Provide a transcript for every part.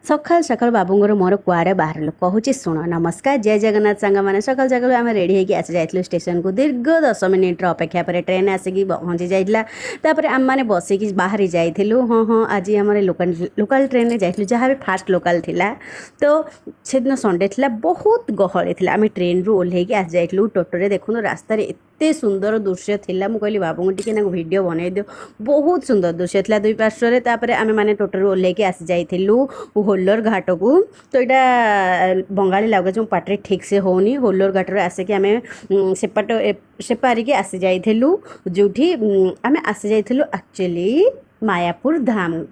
सकाल सकाल बाबूंर मोर कुआड़े बाहर कहूँ शुण नमस्कार जय जगन्नाथ सांग मैंने सकाल सकाल आम रेडी होगी आसी जाइलु स्टेशन को दीर्घ 10 मिनिट्र अपेक्षा पर ट्रेन आसिक पहुँची जाता आम मैंने बसिकी बाहरी जाइलु हाँ हाँ आज आम लोकाल ट्रेन में जाइलु जहाँ भी फास्ट लोकाल थिला तो से दिन संडे थिला बहुत गहली थिला आम ट्रेन रु ओह्लैकी आसी जाइलु टोटोरे देखुन रास्तार एते सुंदर दृश्य थिला मु कहली बाबू टिके ना वीडियो बनई दियो बहुत सुंदर दृश्य थिला दुई पार्श्व तापर आम मैंने टोटोरे ओह्लैकी आसी जाइलु होल्लर घाट को तो यहाँ बंगाली लगे जो पाटे ठीक से होनी होल्लर घाट आसिक आम सेपट सेपारिकी आसी जाइलु जो आम आसी जाइलु एक्चुअली मायापुर धाम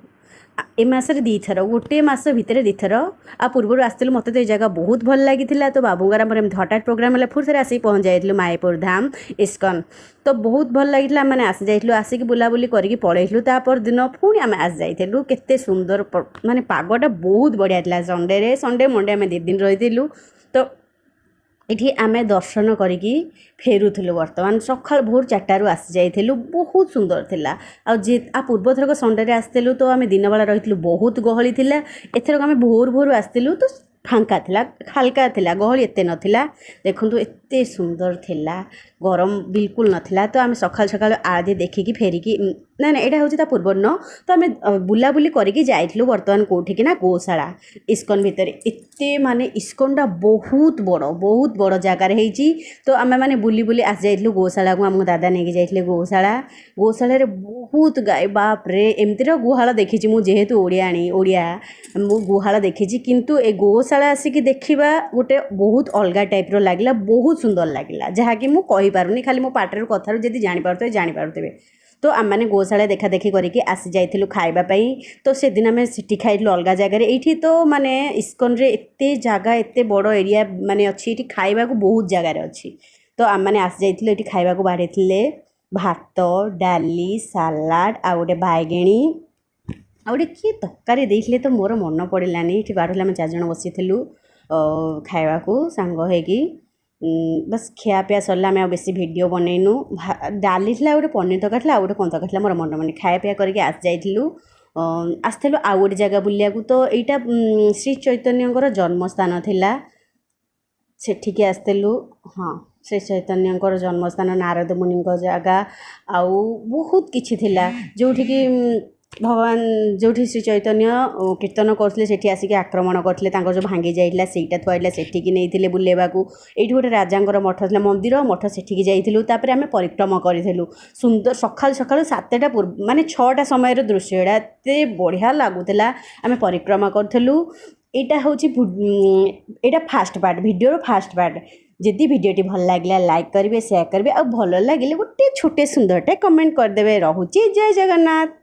ए मसरे दी थर गोटे मस भितर दी थर आ पूर्व आसलु मत तो ये जगह बहुत भल लगी तो बाबूंगार मोर एमती हठात प्रोग्राम है फिर थे आसिक पहुँच जाइलु मायापुर धाम इस्कन तो बहुत भल लगी मैंने आसी जाइलु आसिक बुलाबुली करके पलैलु तापर दिन पुणी आम आसी जाइलु केते सुंदर माने पागटा बहुत बढ़िया था संडे मंडे आम 2 दिन रही तो ये आम दर्शन करी फेरुलु बर्तमान सकाल भोर 4टारू आसी जाइलु बहुत सुंदर थिला आ पूर्व थरक संडे आसलु तो आम दिन बेला रही बहुत गहली थिला एथरक आम भोर भोर आसलु तो फांका थिला हाल्का थिला गहली एते नथिला देखंतु एते सुंदर थिला गरम बिल्कुल नथिला तो आम सकाल सकाल आदि देखिकी फेरिकी ना ना यहाँ हूँ पूर्व न तो आम बुलाबुली करके जाइलु बर्तमान कौटिक ना गोशाला इस्कन भितर एते माने इस्कनटा बहुत बड़ जगार होती तो आम मैंने बुली बुली आसी जाइलु गोशाला को आम दादा नहीं जाइए गोशाला बहुत गाय बाप रे एमती गुहाल देखी मुझेतु ओडियाणी ओडिया मु गुहाल देखी किंतु ए गोशाला आसिक देखा गोटे बहुत अलग टाइप्र लगे बहुत सुंदर लगे जहाँकि मुझे कहीपरूनी खाली मो पाटर कथार जब जापारे जापारे तो आम मैंने गोशाला देखा देखी करके आसी जाइलु खाइबापाई तो से दिन आम सीटी खाइलु अलग जगार ये तो माने इस्कन रे एते जगह एते बड़ एरिया माने अच्छी ये खाइबा को बहुत जगार अच्छी तो आम मैंने आसी जाइलु ये खाइबा को बाढ़े भात डाली सालाड आ गोटे बैगेणी आ गोटे किए तरकारी देते तो मोर मन पड़ानी ये बाढ़ आम 4 जन बसी खाइबा को सांग होगी बस खियापिया सरला आम बेसी भिडियो बनईनु डाली थी गोटे पनीर तरकारी आ गोटे कौन तरकारी मोर मन मन खायापिया करके आसी जाइलु आसलु आ गोटे जगह बुलिया तो यहाँ श्री चैतन्य जन्मस्थान थिला सेठिकी आसलु हाँ श्री चैतन्य जन्मस्थान नारद मुनि जगह आउ बहुत किछि थिला जोठी की भगवान जो श्री चैतन्य कीर्तन करते से आसिक आक्रमण करते जो भांगी जाइला सेटा थुआला सेठिकी नहीं बुलेवा ये गोटे राजार मठ था मंदिर मठ सेठिकी जाइलु तापर आम परिक्रमा करूँ सुंदर सकाल सकाल 7टा पूर्व माने 6टा समय दृश्य यहाँ एते बढ़िया लगुला आम परिक्रमा करूँ यहाँ हूँ यहाँ fast part video fast part जदि वीडियोटी भल लगे लाइक करेंगे शेयर करेंगे और भल लगे गोटे छोटे सुंदरटे कमेंट करदे। रहुची जय जगन्नाथ।